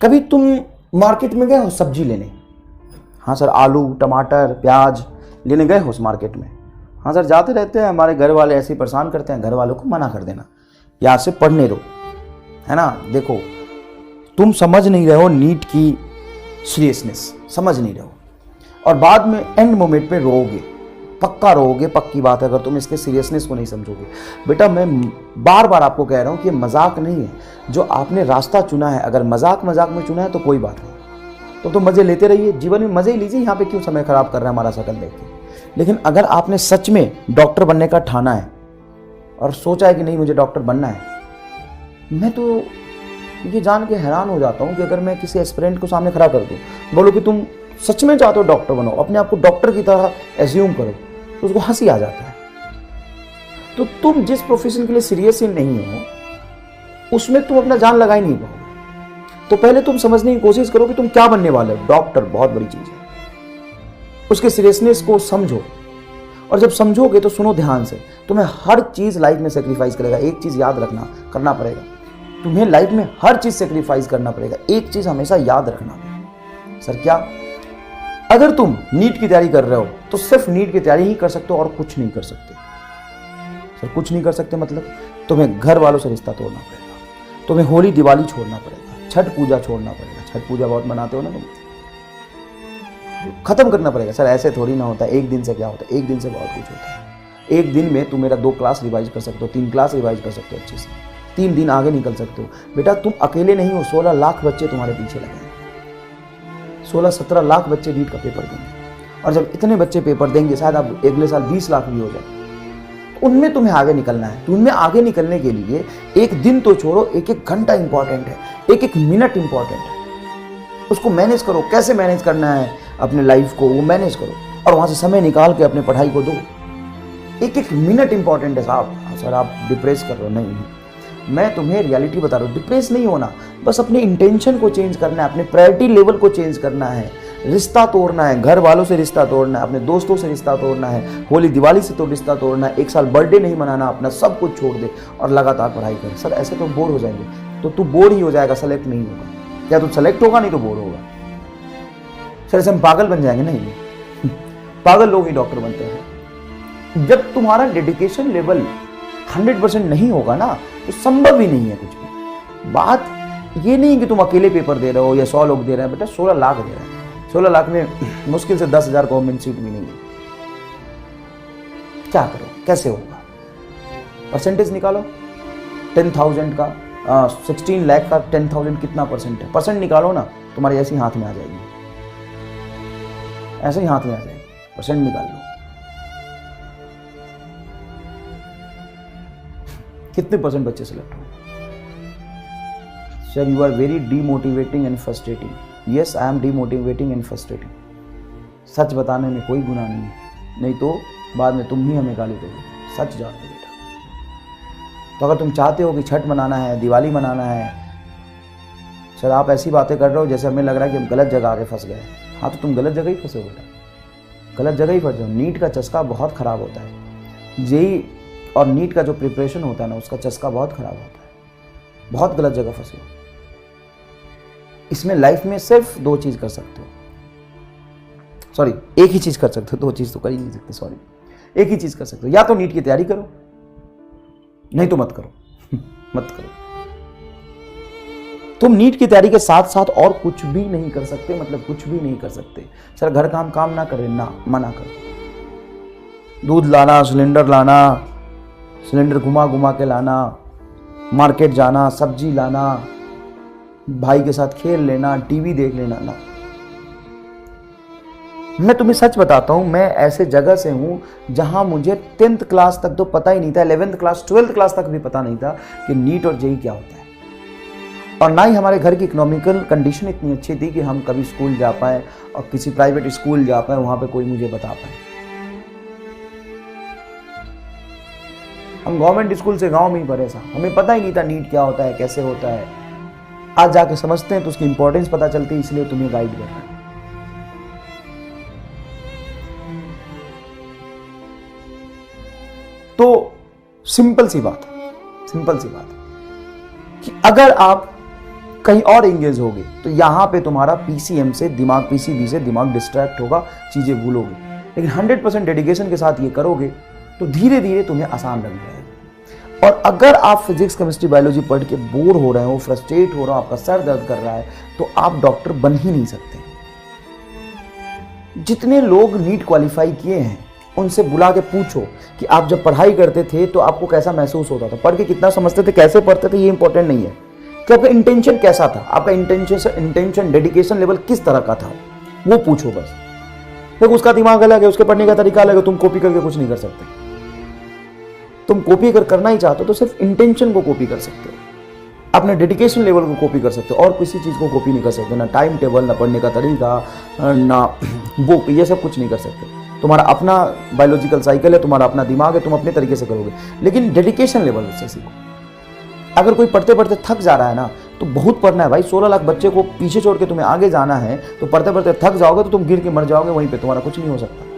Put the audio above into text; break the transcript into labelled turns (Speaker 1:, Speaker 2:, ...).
Speaker 1: कभी तुम मार्केट में गए हो सब्जी लेने? हाँ सर, आलू टमाटर प्याज लेने गए हो उस मार्केट में? हाँ सर, जाते रहते हैं, हमारे घर वाले ऐसे ही परेशान करते हैं। घर वालों को मना कर देना, यहाँ से पढ़ने दो, है ना। देखो, तुम समझ नहीं रहे हो नीट की सीरियसनेस, समझ नहीं रहे हो, और बाद में एंड मोमेंट पे रोओगे, पक्का रोओगे, पक्की बात है, अगर तुम इसके सीरियसनेस को नहीं समझोगे। बेटा, मैं बार बार आपको कह रहा हूँ कि ये मजाक नहीं है। जो आपने रास्ता चुना है, अगर मजाक में चुना है तो कोई बात नहीं, तो मजे लेते रहिए, जीवन में मजे ही लीजिए। यहाँ पे क्यों समय खराब कर रहा है हमारा शकल देख के? लेकिन अगर आपने सच में डॉक्टर बनने का ठाना है और सोचा है कि नहीं मुझे डॉक्टर बनना है, मैं तो ये जान के हैरान हो जाता हूँ कि अगर मैं किसी एस्पिरेंट को सामने खड़ा कर दूँ, बोलो कि तुम सच में चाहते हो डॉक्टर बनो, अपने आप को डॉक्टर की तरह एज्यूम करो, तो उसको हंसी आ जाता है। तो तुम जिस प्रोफेशन के लिए सीरियस ही नहीं हो, उसमें तुम अपना जान लगा ही नहीं पाओगे। तो पहले तुम समझने की कोशिश करो कि तुम क्या बनने वाले हो। डॉक्टर बहुत बड़ी चीज है, उसके सीरियसनेस को समझो, और जब समझोगे तो सुनो ध्यान से, तुम्हें हर चीज लाइफ में सेक्रीफाइस करेगा। एक चीज याद रखना, करना पड़ेगा तुम्हें लाइफ में, हर चीज सेक्रीफाइस करना पड़ेगा। एक चीज हमेशा याद रखना, सर क्या? अगर तुम नीट की तैयारी कर रहे हो तो सिर्फ नीट की तैयारी ही कर सकते हो और कुछ नहीं कर सकते। सर कुछ नहीं कर सकते मतलब? तुम्हें घर वालों से रिश्ता तोड़ना पड़ेगा, तुम्हें होली दिवाली छोड़ना पड़ेगा, छठ पूजा छोड़ना पड़ेगा। छठ पूजा बहुत मनाते हो ना तुम, खत्म करना पड़ेगा। सर ऐसे थोड़ी ना होता है, एक दिन से क्या होता है? एक दिन से बहुत कुछ होता है। एक दिन में तुम मेरा 2 क्लास रिवाइज कर सकते हो, 3 क्लास रिवाइज कर सकते हो अच्छे से, 3 दिन आगे निकल सकते हो। बेटा तुम अकेले नहीं हो, 16 लाख बच्चे तुम्हारे पीछे लगे हैं। 16-17 लाख बच्चे नीट का पेपर देंगे, और जब इतने बच्चे पेपर देंगे, शायद अब अगले साल 20 लाख भी हो जाए, तो उनमें तुम्हें आगे निकलना है। तो उनमें आगे निकलने के लिए एक दिन तो छोड़ो, एक घंटा इंपॉर्टेंट है, एक मिनट इंपॉर्टेंट है। उसको मैनेज करो, कैसे मैनेज करना है अपने लाइफ को, वो मैनेज करो, और वहां से समय निकाल के अपने पढ़ाई को दो। एक मिनट इंपॉर्टेंट है साहब। सर आप डिप्रेस कर रहे हो? नहीं, मैं तुम्हें रियलिटी बता रहा हूँ। डिप्रेस नहीं होना, बस अपने इंटेंशन को चेंज करना है, अपने प्रायोरिटी लेवल को चेंज करना है, रिश्ता तोड़ना है, घर वालों से रिश्ता तोड़ना है, अपने दोस्तों से रिश्ता तोड़ना है, होली दिवाली से तो रिश्ता तोड़ना है, 1 साल बर्थडे नहीं मनाना, अपना सब कुछ छोड़ दे और लगातार पढ़ाई कर। सर ऐसे तो बोर हो जाएंगे, तो तू बोर ही हो जाएगा, सेलेक्ट नहीं होगा। या तू सेलेक्ट होगा नहीं तो बोर होगा। सर ऐसे हम पागल बन जाएंगे? नहीं, पागल लोग ही डॉक्टर बनते हैं। जब तुम्हारा डेडिकेशन लेवल 100% नहीं होगा ना, तो संभव ही नहीं है कुछ भी। बात ये नहीं कि तुम अकेले पेपर दे रहे हो या 100 लोग दे रहे हैं। बेटा 16 लाख दे रहे हैं, 16 लाख में मुश्किल से 10,000 गवर्नमेंट सीट मिलेंगी। क्या करो, कैसे होगा? परसेंटेज निकालो 10,000 का, 16 लाख का 10,000 कितना परसेंट है? परसेंट निकालो ना, तुम्हारे ऐसे ही हाथ में आ जाएगी, ऐसे ही हाथ में आ जाएगी। परसेंट निकाल लो, कितने परसेंट बच्चे सेलेक्ट होंगे? Sir you are very demotivating and frustrating. Yes I am demotivating and frustrating. सच बताने में कोई गुनाह नहीं है, नहीं तो बाद में तुम ही हमें गाली दोगे। सच जान दो बेटा। तो अगर तुम चाहते हो कि छठ मनाना है, दिवाली मनाना है, सर आप ऐसी बातें कर रहे हो जैसे हमें लग रहा है कि हम गलत जगह आके फंस गए। हाँ तो तुम गलत जगह ही फंसे हो बेटा, गलत जगह ही फंसे हो। नीट का चस्का बहुत खराब होता है। जेई और नीट का जो प्रिपरेशन होता है ना, उसका चस्का बहुत खराब होता है। बहुत गलत जगह फंसे हो। इसमें लाइफ में सिर्फ 2 चीज कर सकते हो, सॉरी एक ही चीज कर सकते हो, 2 चीज तो कर ही नहीं सकते, सॉरी एक ही चीज कर सकते हो। या तो नीट की तैयारी करो, नहीं तो मत करो मत करो। तुम नीट की तैयारी के साथ साथ और कुछ भी नहीं कर सकते, मतलब कुछ भी नहीं कर सकते। सर घर काम ना करें ना, मना करो। दूध लाना, सिलेंडर लाना, सिलेंडर घुमा के लाना, मार्केट जाना, सब्जी लाना, भाई के साथ खेल लेना, टीवी देख लेना ना। मैं तुम्हें सच बताता हूं, मैं ऐसे जगह से हूं जहां मुझे 10th क्लास तक तो पता ही नहीं था, 11th क्लास 12th क्लास तक भी पता नहीं था कि नीट और जेई क्या होता है। और ना ही हमारे घर की इकोनॉमिकल कंडीशन इतनी अच्छी थी कि हम कभी स्कूल जा पाए और किसी प्राइवेट स्कूल जा पाए, वहां पे कोई मुझे बता पाए। हम गवर्नमेंट स्कूल से गांव में ही पढ़े साहब, हमें पता ही नहीं था नीट क्या होता है, कैसे होता है। आज जाके समझते हैं तो उसकी इंपॉर्टेंस पता चलती है, इसलिए तुम्हें गाइड कर रहा है। तो सिंपल सी बात है कि अगर आप कहीं और एंगेज होगे, तो यहाँ पे तुम्हारा पीसीएम से दिमाग, पीसीबी से दिमाग डिस्ट्रैक्ट होगा, चीज़ें भूलोगे। लेकिन 100% डेडिकेशन के साथ ये करोगे तो धीरे धीरे तुम्हें आसान लग जाएगा। और अगर आप फिजिक्स, केमिस्ट्री, बायोलॉजी पढ़ के बोर हो रहे हो, फ्रस्ट्रेट हो रहे हो, आपका सर दर्द कर रहा है, तो आप डॉक्टर बन ही नहीं सकते। जितने लोग नीट क्वालिफाई किए हैं उनसे बुला के पूछो कि आप जब पढ़ाई करते थे तो आपको कैसा महसूस होता था, पढ़ के कितना समझते थे, कैसे पढ़ते थे, ये इंपॉर्टेंट नहीं है कि आपका इंटेंशन कैसा था, आपका इंटेंशन डेडिकेशन लेवल किस तरह का था, वो पूछो बस। देखो उसका दिमाग अलग है, उसके पढ़ने का तरीका अलग है, तुम कॉपी करके कुछ नहीं कर सकते। तुम कॉपी अगर करना ही चाहते हो तो सिर्फ इंटेंशन को कॉपी कर सकते हो, अपने डेडिकेशन लेवल को कॉपी कर सकते हो, और किसी चीज़ को कॉपी नहीं कर सकते। ना टाइम टेबल, ना पढ़ने का तरीका, ना बुक, ये सब कुछ नहीं कर सकते। तुम्हारा अपना बायोलॉजिकल साइकिल है, तुम्हारा अपना दिमाग है, तुम अपने तरीके से करोगे, लेकिन डेडिकेशन लेवल उससे सीखो। अगर कोई पढ़ते पढ़ते थक जा रहा है ना, तो बहुत पढ़ना है भाई। 16 लाख बच्चे को पीछे छोड़ के तुम्हें आगे जाना है, तो पढ़ते पढ़ते थक जाओगे तो तुम गिर के मर जाओगे, वहीं पे तुम्हारा कुछ नहीं हो सकता।